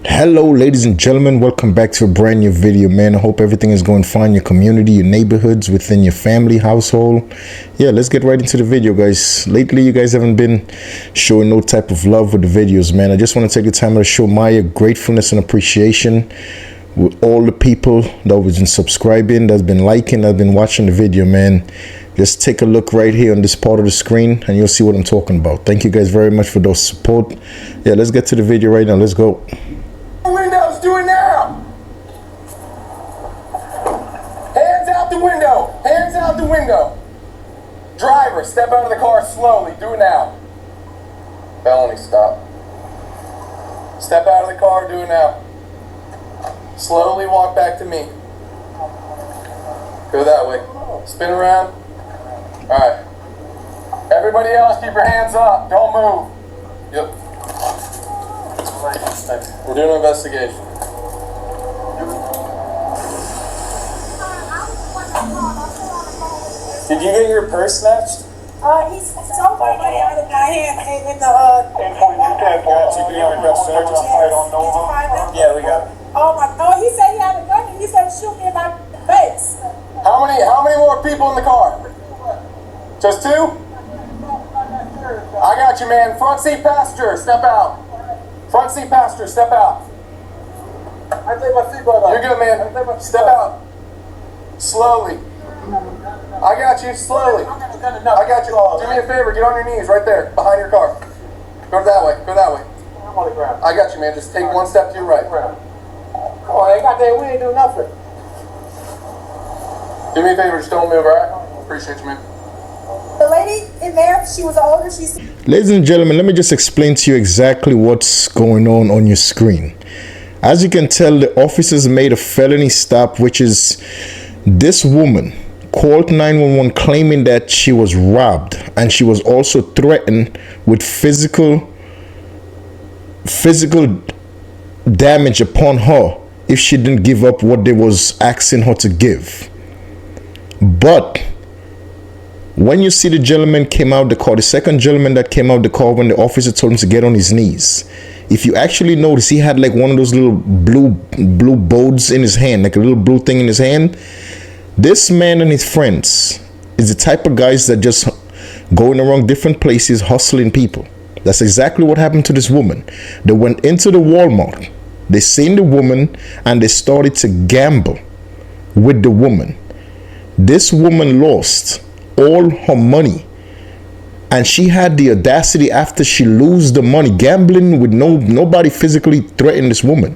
Hello ladies and gentlemen, welcome back to a brand new video, man. I hope everything is going fine in your community, your neighborhoods, within your family, household. Yeah, let's get right into the video, guys. Lately you guys haven't been showing no type of love with the videos, man. I just want to take the time to show my gratefulness and appreciation with all the people that have been subscribing, that's been liking, that's been watching the video, man. Just take a look right here on this part of the screen and you'll see what I'm talking about. Thank you guys very much for those support. Yeah, let's get to the video right now. Let's go. Windows, do it now! Hands out the window! Hands out the window! Driver, step out of the car slowly. Do it now. Felony, stop. Step out of the car, do it now. Slowly walk back to me. Go that way. Spin around. Alright. Everybody else, keep your hands up. Don't move. Yep. We're doing an investigation. Did you get your purse snatched? He stole my money out of my hand in the Yeah, we got it. Oh, he said he had a gun and he said shoot me in my face. How many more people in the car? Just two? I got you, man. Front seat passenger, step out. Front seat passenger, step out. I take my seatbelt off. You're good, man. Step out. Slowly. I got you, slowly. I got you. Do me a favor, get on your knees right there, behind your car. Go that way, go that way. I got you, man. Just take one step to your right. Come on, ain't got that. We ain't do nothing. Do me a favor, just don't move, alright? Appreciate you, man. The lady in there, she was older. She's. Ladies and gentlemen, let me just explain to you exactly what's going on your screen. As you can tell, the officers made a felony stop, which is this woman called 911 claiming that she was robbed and she was also threatened with physical damage upon her if she didn't give up what they was asking her to give. But when you see the gentleman came out the car, the second gentleman that came out the car when the officer told him to get on his knees, if you actually notice, he had like one of those little blue boards in his hand, like a little blue thing in his hand. This man and his friends is the type of guys that just going around different places hustling people. That's exactly what happened to this woman. They went into the Walmart, they seen the woman and they started to gamble with the woman. This woman lost all her money and she had the audacity, after she lose the money gambling with nobody physically threatened this woman,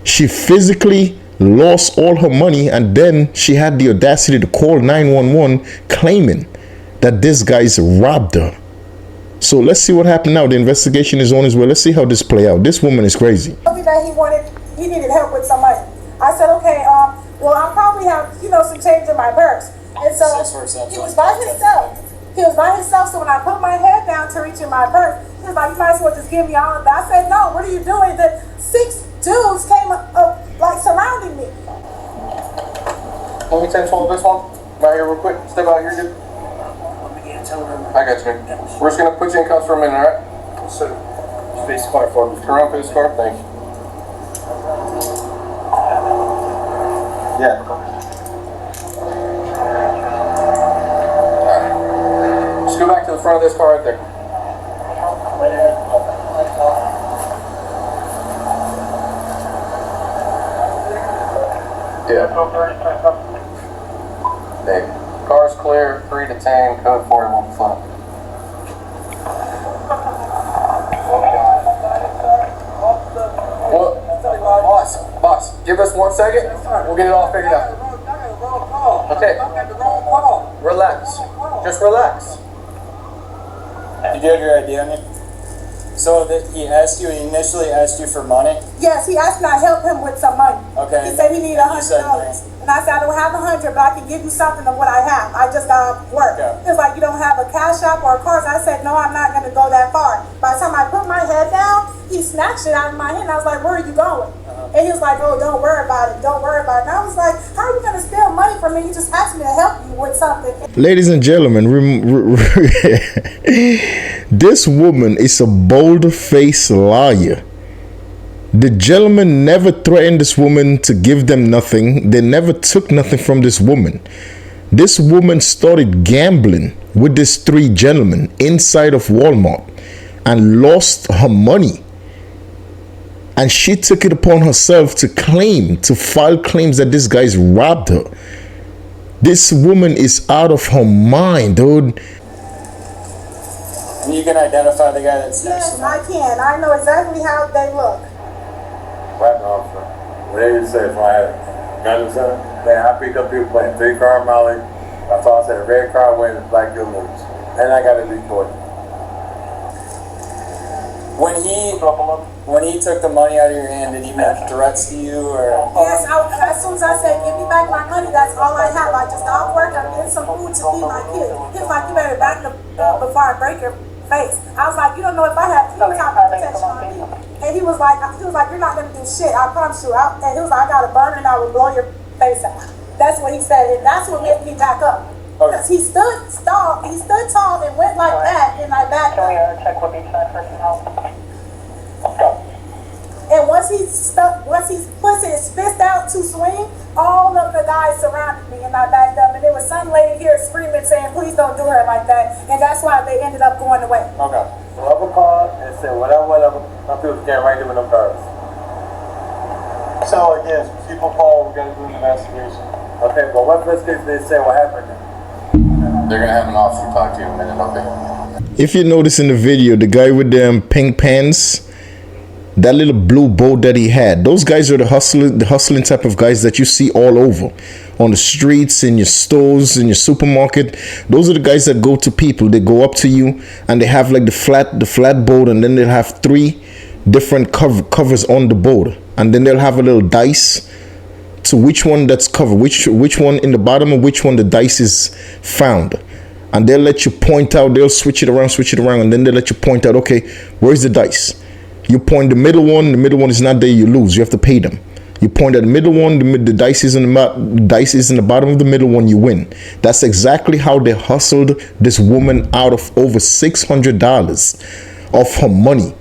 she physically lost all her money, and then she had the audacity to call 911 claiming that this guy's robbed her. So let's see what happened now. The investigation is on as well. Let's see how this play out. This woman is crazy. He told me that he needed help with some money. I said, okay, well, I probably have, some change in my purse. And so he was by himself. He was by himself. So when I put my head down to reach in my purse, he was like, you might as well just give me all of that. I said, no, what are you doing? The 6 dudes came up like surrounding me. Let me 10-12 this one. Right here real quick. Step out here, dude. I got you, man. We're just going to put you in cuffs for a minute, alright? So, face the car for me. Turn around, face the car. Thank you. Yeah. Alright. Just go back to the front of this car right there. Yeah. Hey, car's clear, 3 to 10, code 41 front. Well, boss, give us 1 second. We'll get it all figured out. Okay. Relax. Just relax. You do have your ID on you? So that he initially asked you for money? Yes, he asked me to help him with some money. Okay. He said he needed $100. No. And I said, I don't have 100, but I can give you something of what I have. I just got off work. Okay. He was like, you don't have a cash app or a card? So I said, no, I'm not going to go that far. By the time I put my head down, he snatched it out of my hand. I was like, where are you going? And he was like, oh, don't worry about it. Don't worry about it. And I was like, how are you going to steal money from me? You just asked me to help you with something. Ladies and gentlemen, this woman is a bold-faced liar. The gentleman never threatened this woman to give them nothing. They never took nothing from this woman. This woman started gambling with these 3 gentlemen inside of Walmart and lost her money. And she took it upon herself to file claims that this guy's robbed her. This woman is out of her mind, dude. And you can identify the guy that's next Yes, to I can. I know exactly how they look. Right now, officer. What they used to say is when I had guns or man, I picked up people playing 3-car Molly. I thought I said a red car wins, black you'll lose. And I got a report. When he took the money out of your hand, did he make threats to you or? Yes, as soon as I said, give me back my money, that's all I have. I just got off work, I'm getting some food to feed my kids. He was like, you better back up before I break your face. I was like, you don't know if I have any type of protection on me. And he was like, you're not gonna do shit, I promise you. And he was like, I got a burner and I will blow your face out. That's what he said, and that's what made me back up. Because he stood tall and went like that, and I backed up. Check with each side person help. And once he put his fist out to swing, all of the guys surrounded me and I backed up. And there was some lady here screaming saying, please don't do her like that. And that's why they ended up going away. Okay. Whoever called and said whatever, some people stand right there with them cars. So again, people call, we gotta do an investigation. Okay, but what first case they say what happened? They're gonna have an officer talk to you in a minute, okay? If you notice in the video, the guy with them pink pants, that little blue boat that he had, those guys are the hustling type of guys that you see all over on the streets, in your stores, in your supermarket. Those are the guys that go to people. They go up to you and they have like the flat boat, and then they'll have 3 different covers on the boat, and then they'll have a little dice to which one that's covered, which one in the bottom, and which one the dice is found. And they'll let you point out, they'll switch it around, and then they'll let you point out, okay, where's the dice? You point the middle one is not there, you lose, you have to pay them. You point at the middle one, the dice is in the bottom of the middle one, you win. That's exactly how they hustled this woman out of over $600 of her money.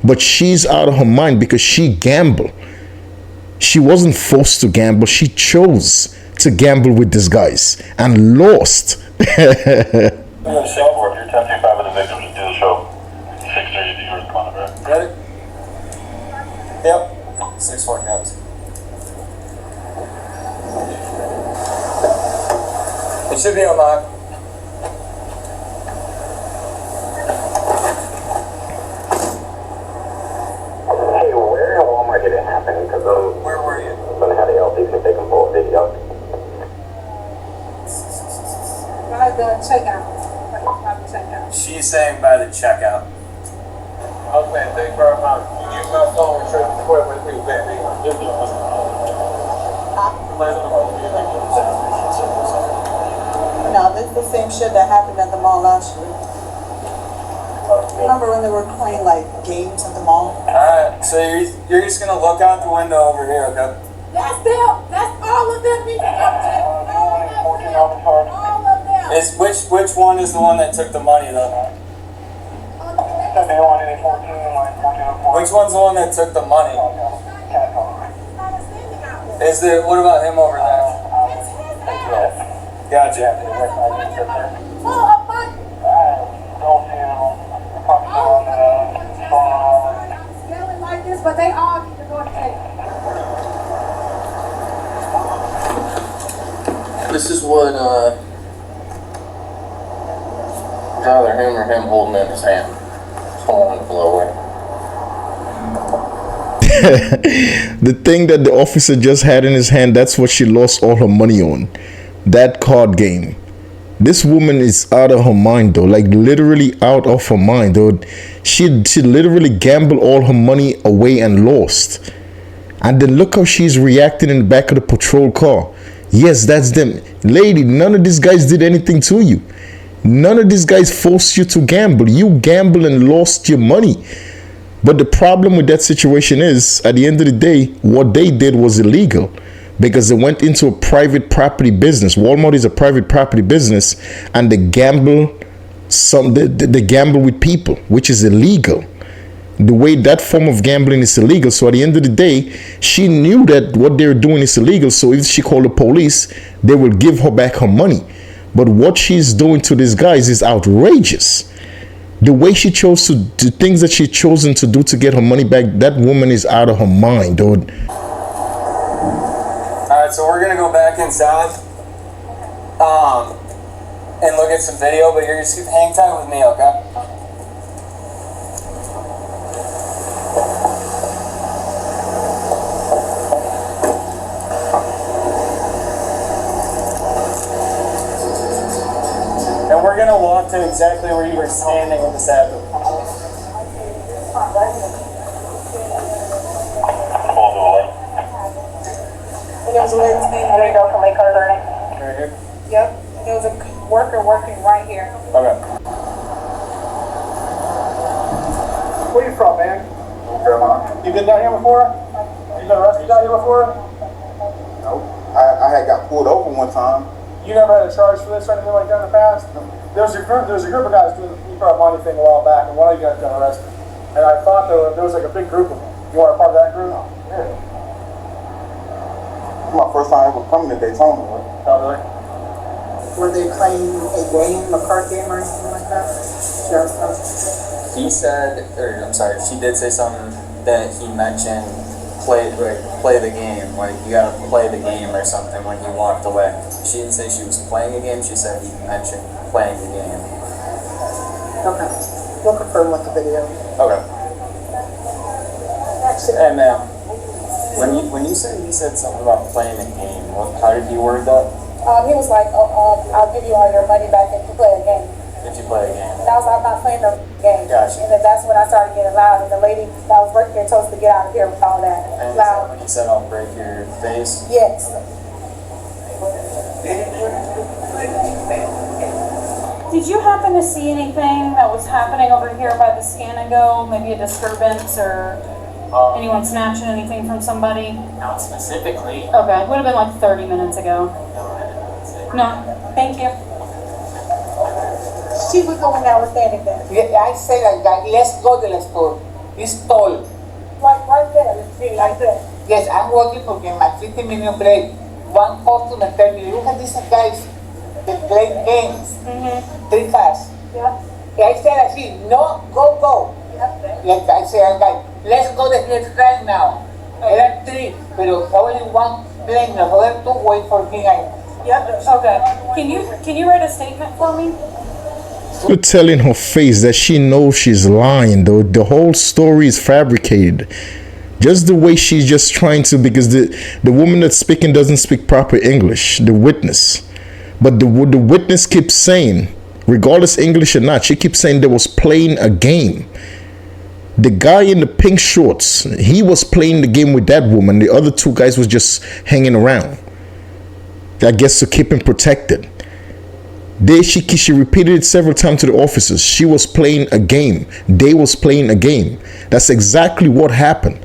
But she's out of her mind because she gambled. She wasn't forced to gamble. She chose to gamble with these guys and lost. You're 1025 of the victims to do the show. 630 you respond, right? Ready? Yep. 6-4 counts. It should be unlocked. Hey, where in Walmart did it happen? Because Where were you? I'm going to have the LC so they can pull a video. By the checkout. By the checkout. She's saying by the checkout. I was saying, thank you very much. You use my phone and show the square with me, man. No, this is the same shit that happened at the mall last year. Remember when they were playing like games at the mall? Alright, so you're just gonna look out the window over here, okay? That's them. That's all of them. All of them. Is which one is the one that took the money though? Which one's the one that took the money? Is there, what about him over there? Gotcha. Like this, but they all need to go to jail. This is what, it's either him or him holding in his hand. Pulling the blow away. The thing that the officer just had in his hand, that's what she lost all her money on. That card game. This woman is out of her mind though, like literally out of her mind though. She literally gambled all her money away and lost. And then look how she's reacting in the back of the patrol car. Yes, that's them. Lady, none of these guys did anything to you. None of these guys forced you to gamble. You gambled and lost your money. But the problem with that situation is, at the end of the day, what they did was illegal because they went into a private property business. Walmart is a private property business, and they gamble. They gamble with people, which is illegal. The way that form of gambling is illegal. So at the end of the day, she knew that what they're doing is illegal. So if she called the police, they will give her back her money. But what she's doing to these guys is outrageous. The way she chose to do things that she's chosen to do to get her money back, that woman is out of her mind, dude. Alright, so we're gonna go back inside and look at some video, but you're just hang tight with me, okay? And we're gonna walk to exactly where you were standing when this happened. There was a lady standing right here. Right here? Yep. There was a worker working right here. Okay. Where you from, man? You been down here before? You been arrested down here before? No. I had got pulled over one time. You never had a charge for this or anything like that in the past? There was a group of guys doing the e-car money thing a while back, and one of you guys got arrested. And I thought there was like a big group of them. You are a part of that group? Yeah. It's my first time ever coming to Daytona. Oh, really? Were they playing a game, a card game or anything like that? He said, or I'm sorry, she did say something that he mentioned play the game, like you gotta play the game or something when he walked away. She didn't say she was playing a game, she said he mentioned playing the game. Okay. We'll confirm with the video. Okay. Hey ma'am, when you said he said something about playing a game, how did he word that? He was like, I'll give you all your money back if you play a game. If you play a game. And I was like, I'm not playing no game. Gotcha. And then that's when I started getting loud. And the lady that was working there told us to get out of here with all that. And Loud. when he said I'll break your face? Yes. Did you happen to see anything that was happening over here by the scan and go? Maybe a disturbance or anyone snatching anything from somebody? Not specifically. Okay, it would have been like 30 minutes ago. No, thank you. She was the one that was standing there. I say like that, let's go to the store. It's tall. Right there. Let's see, right there. Yes, I'm working for my 50 million break. One customer tell me, look at these guys, they play games. Three fast. Yeah. I said, I see, no, go. Like I said, let's go to the right now. There are three, but only one playing, the other two wait for me. Okay. Can you write a statement for me? You're telling her face that she knows she's lying, though. The whole story is fabricated. Just the way she's just trying to, because the woman that's speaking doesn't speak proper English, the witness. But the witness keeps saying, regardless English or not, she keeps saying they was playing a game. The guy in the pink shorts, he was playing the game with that woman. The other two guys was just hanging around, I guess, to keep him protected. She repeated it several times to the officers. She was playing a game. They was playing a game. That's exactly what happened.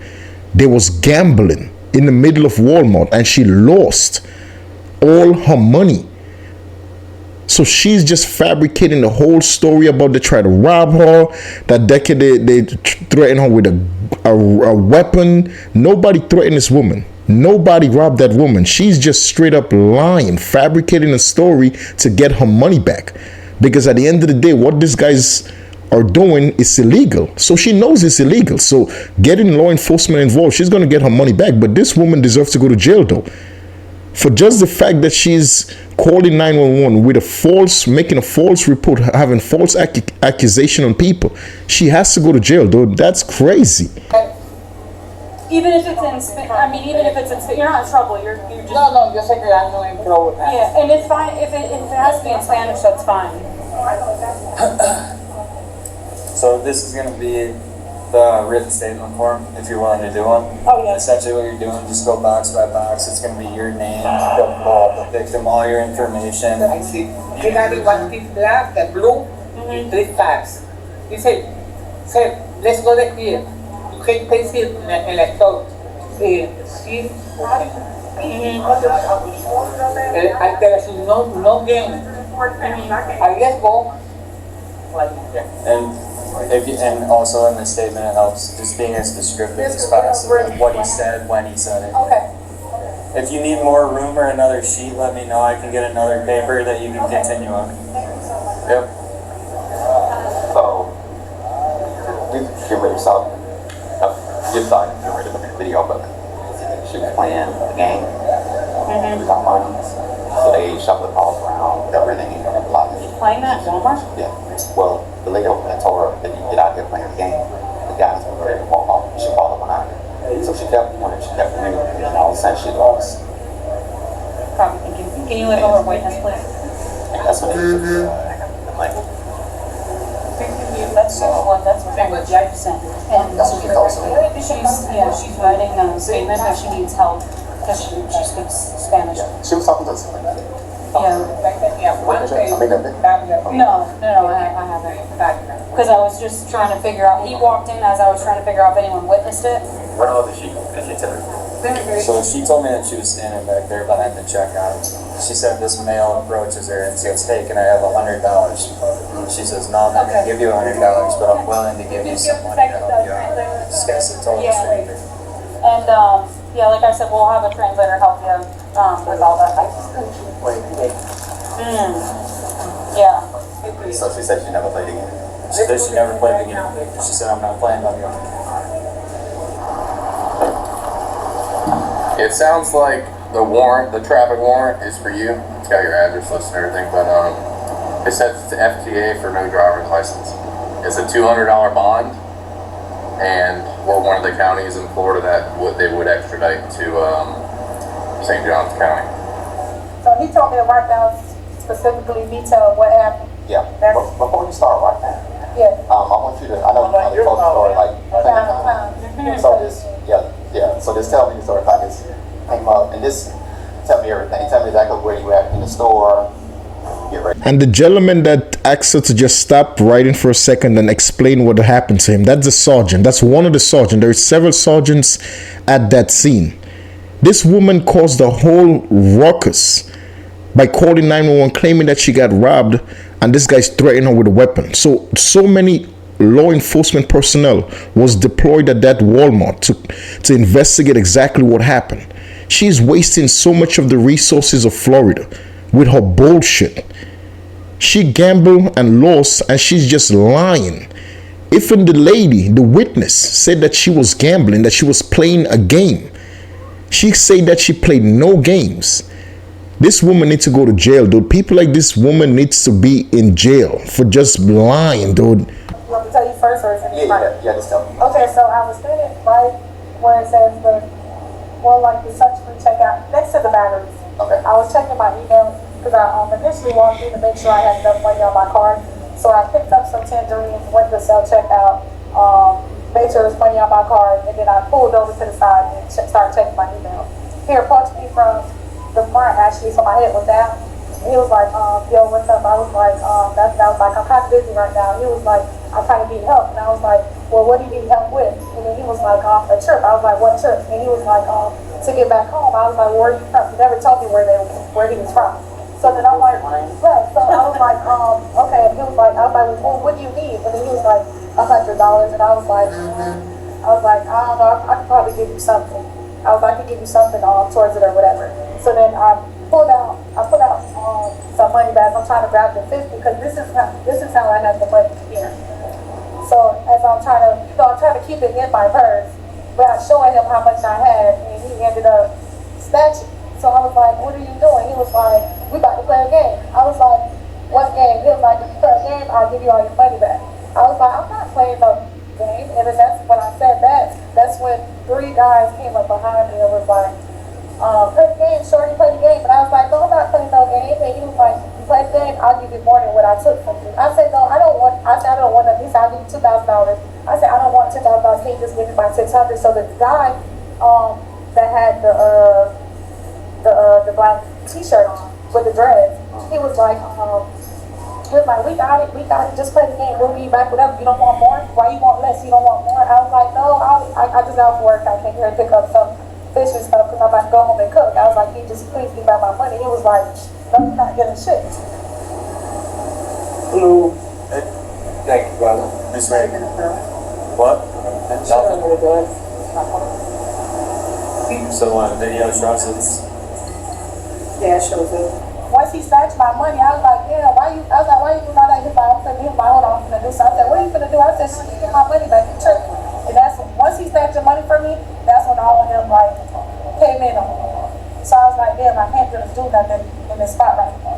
They was gambling in the middle of Walmart, and she lost all her money. So she's just fabricating the whole story about they try to rob her, that they threaten her with a weapon. Nobody threatened this woman. Nobody robbed that woman. She's just straight up lying, fabricating a story to get her money back. Because at the end of the day, what these guys are doing is illegal. So she knows it's illegal. So getting law enforcement involved, she's going to get her money back. But this woman deserves to go to jail, though. For just the fact that she's calling 911 with making a false report, having false accusation on people, she has to go to jail, though. That's crazy. Even if it's in you're not in trouble. You're just. No, yo sé que I'm not in trouble. Yeah, and it's fine if it has to be in Spanish. That's fine. So this is going to be the written statement form, if you're willing to do one. Oh, yeah. Essentially what you're doing, just go box by box. It's going to be your name, the victim, all your information. I see. You got it, one piece black, the blue, three facts. He said, let's go to here. You can paste it in the store. See? I tell you, no game. I let's go. And And also in the statement, it helps just being as descriptive as possible, like what he said, when he said it. Okay. If you need more room or another sheet, let me know. I can get another paper that you can continue on. Yep. So, she really saw, you saw it, you already looked at the video, but she was playing the game. We got money. So they shuffled the balls around, everything, and a lot of it. Playing that at Walmart? Yeah. Well, the lady over there told her that you get out here playing the game. The guys were ready to walk off. She followed behind her. So she kept moving, and all of a sudden she lost. Copy, thank you. Can you let over witness, please? That's what they did. Like, That's what Jeff sent. And That's what she told us. she's writing a statement that she needs help because she speaks Spanish. she was talking to us. Yeah. No, I haven't. Because I was just trying to figure out, he walked in as I was trying to figure out if anyone witnessed it. What else did she tell her? So she told me that she was standing back there behind the checkout. She said this male approaches her and says, "Hey, can I have $100?" She says, "No, I'm not going to give you $100, but I'm willing to give you some money to help you out." This guy's a total stranger. And, like I said, we'll have a translator help you with all that. Yeah. So she said she never played again. She said she never played the game. She said, "I'm not playing by the game." It sounds like the traffic warrant is for you. It's got your address listed and everything, but it says it's FTA for no driver's license. It's a $200 bond, and we're one of the counties in Florida that they would extradite to St. Johns County. So he told me to write down specifically detail what happened. Yeah. Before you start right now, Yeah. I want you to, I know you told the story like plenty of times. So this, so just tell me the story, how this came up, and just tell me everything. Tell me exactly where you at in the store. Get ready. And the gentleman that asked her to just stop writing for a second and explain what happened to him, that's the sergeant. That's one of the sergeants. There are several sergeants at that scene. This woman caused the whole ruckus by calling 911, claiming that she got robbed, and this guy's threatening her with a weapon. So many law enforcement personnel was deployed at that Walmart to investigate exactly what happened. She's wasting so much of the resources of Florida with her bullshit. She gambled and lost, and she's just lying. Even the lady, the witness, said that she was gambling, that she was playing a game. She said that she played no games. This woman needs to go to jail, dude. People like this woman needs to be in jail for just lying, dude. You want me to tell you first or is it Yeah, just tell me. Okay, so I was standing right where it says the such-free checkout next to the batteries. Okay. I was checking my email because I initially walked in to make sure I had enough money on my card. So I picked up some tangerines, went to self-checkout, made sure there was money on my card, and then I pulled over to the side and started checking my email. He approached me from the front, actually, so my head was down. He was like, yo, what's up? I was like, I was like, I'm kind of busy right now. He was like, I'm trying to need help. And I was like, well, what do you need help with? And then he was like, a trip. I was like, what trip? And he was like, to get back home. I was like, where are you from? He never told me where he was from. So then I'm like, right. So I was like, okay. And he was like, I was like, well, what do you need? And then he was like, $100. And I was like, I don't know. I could probably give you something. I was like, I could give you something towards it or whatever. So then I put out some money bags. I'm trying to grab the 50 because this is how I have the money here. So as I'm trying to keep it in my purse, but I showing him how much I had, and he ended up snatching. So I was like, what are you doing? He was like, we about to play a game. I was like, what game? He was like, if you play a game, I'll give you all your money back. I was like, I'm not playing no game. And then that's when I said that's when 3 guys came up behind me and was like, play the game, shorty, play the game. And I was like, no, I'm not playing no game. And he was like, you play the game, I'll give you more than what I took from you. I said, no, I don't want that. He said, I'll give you $2,000. I said, I don't want $2,000. Can you just give me my $600? So the guy that had the black t-shirt on with the dreads, he was like, we got it, just play the game, we'll be back, whatever. You don't want more? Why you want less? You don't want more? I was like, no, I just out for work, I came here to pick up some fish and stuff because I'm about to go home and cook. I was like, can you just please give me back my money? He was like, no, you're not getting shit. Hello. Thank you, brother. Miss Ray. What? So what? Video shows it's. Yeah, it shows it. Once he snatched my money, I was like, yeah, why you doing all that? He's like, I'm finna hit my hold on, I'm finna do so. I said, what are you finna do? I said, she get my money back. You tripping. And that's once he snatched the money from me, that's when all of them like came in on me. So I was like, damn, I can't just do nothing in this spot right now.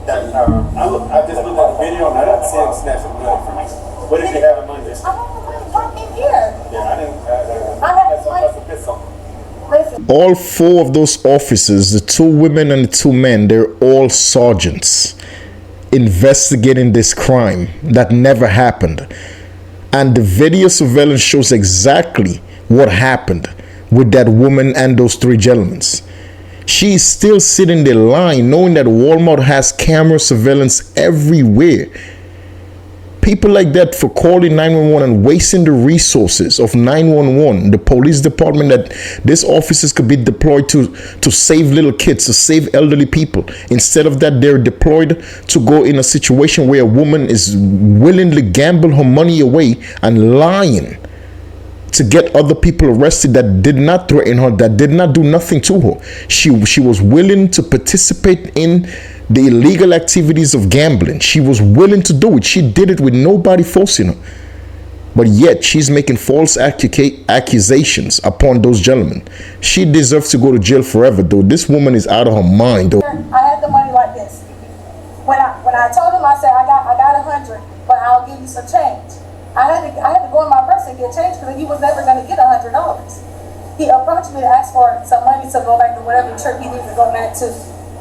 I just looked at the video and I didn't see him snatching money from me. What did you have in mind? I don't know what the fuck in here. Yeah, I didn't. I had money. Listen. All four of those officers, the two women and the two men, they're all sergeants investigating this crime that never happened. And the video surveillance shows exactly what happened with that woman and those three gentlemen. She's still sitting there lying, knowing that Walmart has camera surveillance everywhere. People like that for calling 911 and wasting the resources of 911, the police department, that these officers could be deployed to save little kids, to save elderly people. Instead of that, they're deployed to go in a situation where a woman is willingly gamble her money away and lying to get other people arrested that did not threaten her, that did not do nothing to her. She was willing to participate in the illegal activities of gambling. She was willing to do it. She did it with nobody forcing her. But yet she's making false accusations upon those gentlemen. She deserves to go to jail forever, though. This woman is out of her mind, though. I had the money like this. When I told him, I said, I got 100, but I'll give you some change. I had to go in my purse and get change because he was never going to get $100. He approached me to ask for some money to go back to whatever trip he needed to go back to.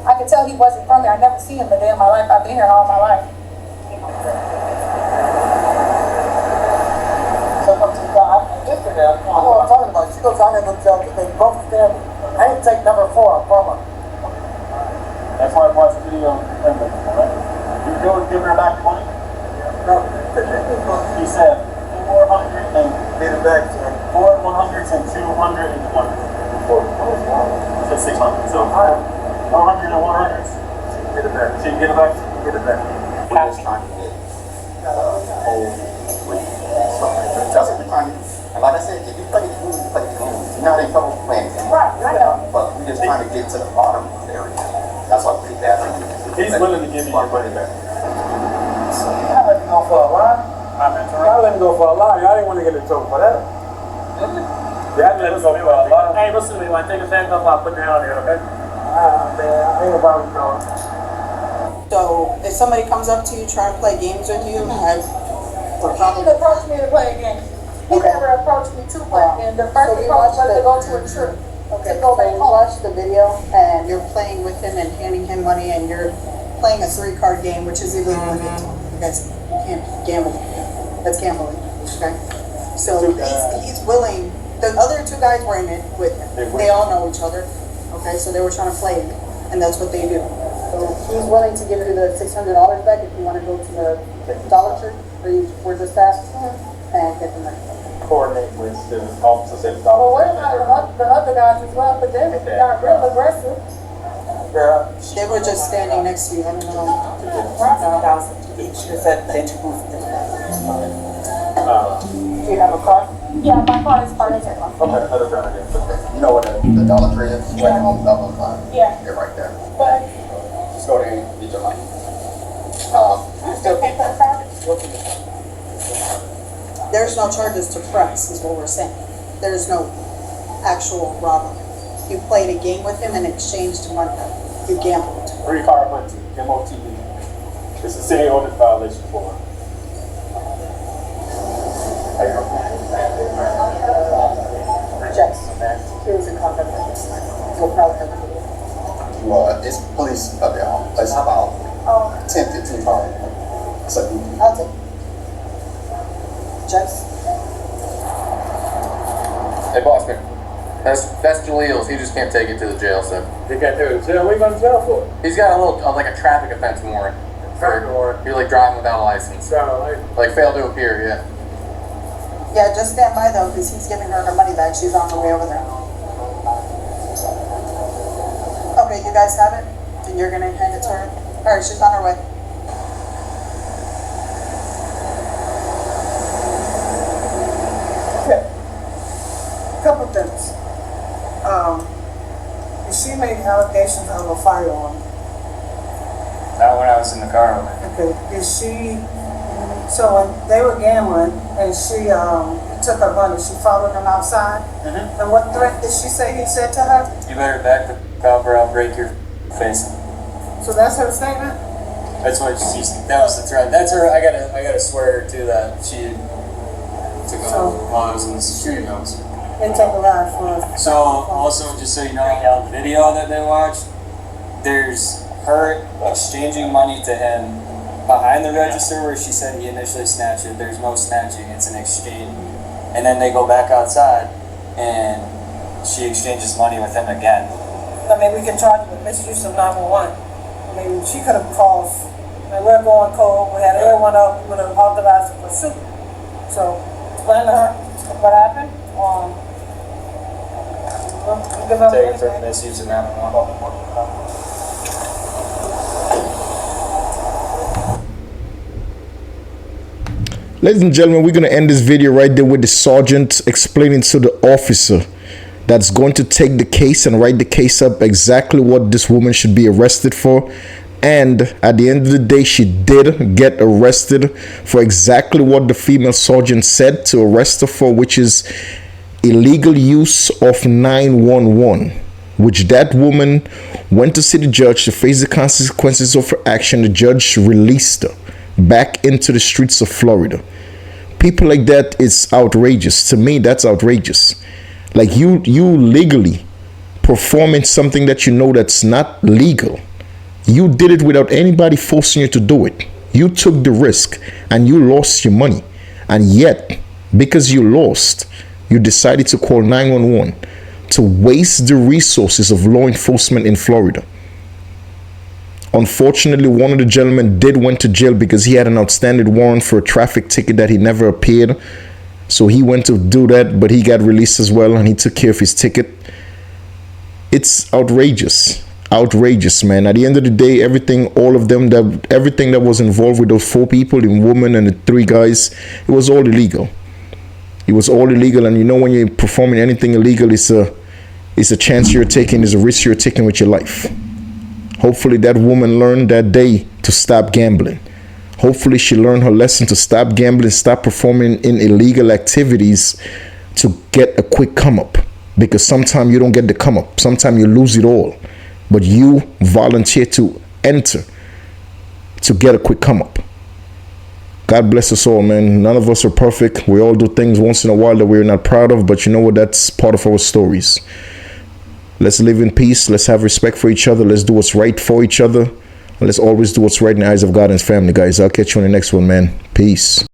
I could tell he wasn't from there. I never seen him a day in my life. I've been here all my life. So up to God, yesterday, I know what I'm talking about. She goes out there and tell they both stand. I didn't take number 4 from her. That's why I watched the video. You go and give her back the money? No. He said 400 and Get it back to her. 4 100s and 200 and 1. So 600. So 400 and 100s. Get it back. She can get it back. Get it back. We're just trying to get whole with something. That's what we're trying to do. And like I said, if you play the game, you play the game. You're not in trouble playing the game. Right, I know. But we're just trying to get to the bottom of the area. That's why we're asking you. He's willing to give you your money back. I let him go for a lie. I let him go for a lie. I didn't want to get in trouble for that. Yeah, I let him go for a lie. Hey, listen to me. When I take a bag up, I'll put it down here, okay? Man, I ain't about to go. So if somebody comes up to you trying to play games with you, He didn't approach me to play a game. He never approached me to play a game. The first approach was to go to a trip. okay, To go so back you home. watch the video and you're playing with him and handing him money and you're playing a 3-card game, which is illegal in Utah. You guys can't gamble. That's gambling, okay? So he's willing. The other 2 guys were in it with him. They all know each other, okay? So they were trying to play it, and that's what they do. So he's willing to give you the $600 back if you want to go to the Dollar Tree, where you were just at, and get the money. Coordinate with the officers at the Well, what Dollar about the other guys as well? But they got real aggressive. Girl, They were just standing next to you. I don't know. She said they took off. Do you have a car? Yeah, my car is parked here. okay, let us try again. You know what the Dollar Tree is? Yeah. Right on double line. Yeah. They're right there. But Just go there and get your money. you still pay for the car? There's no charges to press, is what we're saying. There's no actual robbery. You played a game with him and exchanged money. You gambled. 3-card money, MOTV. It's a city ordinance violation for it. Yes. He was in contact with us. We'll probably have to do it. Well, it's police up there. It's about 10-15 cars. So I'll take it. Jess? Hey, boss man. That's Jalil's. He just can't take it to the jail, so. They got there to jail. What are you going to jail for? He's got a little, like a traffic offense warrant. Traffic warrant? You're like driving without a license. Like failed to appear, yeah. Yeah, just stand by though, because he's giving her money back. She's on her way over there. Okay, you guys have it? And you're gonna hand it to her? Alright, she's on her way. couple things. She made allegations of a firearm. Not when I was in the car with her. Okay. Did she? So when they were gambling and she took her money, she followed him outside. Mm-hmm. And what threat did she say he said to her? You better back the up or I'll break your face. So that's her statement. That's what she. That was the threat. That's her. I gotta swear to that. She took off while I was in the security house. They take a ride for us. So also, just so you know, the video that they watched, there's her exchanging money to him behind the register where she said he initially snatched it. There's no snatching, it's an exchange. And then they go back outside and she exchanges money with him again. I mean, we can charge her with misuse of 911. I mean, she could have called. I mean, we're going cold. We had everyone up. We would have authorized the pursuit. So, explain to her what happened. Give her Take for misuse of 911. Ladies and gentlemen, we're going to end this video right there with the sergeant explaining to the officer that's going to take the case and write the case up exactly what this woman should be arrested for. And at the end of the day, she did get arrested for exactly what the female sergeant said to arrest her for, which is illegal use of 911, which that woman went to see the judge to face the consequences of her action. The judge released her back into the streets of Florida. People like that is outrageous. To me, that's outrageous. Like you legally performing something that you know that's not legal. You did it without anybody forcing you to do it. You took the risk and you lost your money. And yet, because you lost, you decided to call 911 to waste the resources of law enforcement in Florida. Unfortunately, one of the gentlemen went to jail because he had an outstanding warrant for a traffic ticket that he never appeared. So he went to do that, but he got released as well and he took care of his ticket. It's outrageous. Outrageous, man. At the end of the day, everything that was involved with those 4 people, the woman and the 3 guys, it was all illegal. It was all illegal. And you know, when you're performing anything illegal, it's a chance you're taking, it's a risk you're taking with your life. Hopefully that woman learned that day to stop gambling. Hopefully she learned her lesson to stop gambling, stop performing in illegal activities to get a quick come up. Because sometimes you don't get the come up. Sometimes you lose it all. But you volunteer to enter to get a quick come up. God bless us all, man. None of us are perfect. We all do things once in a while that we're not proud of, but you know what? That's part of our stories. Let's live in peace. Let's have respect for each other. Let's do what's right for each other. Let's always do what's right in the eyes of God and His family, guys. I'll catch you on the next one, man. Peace.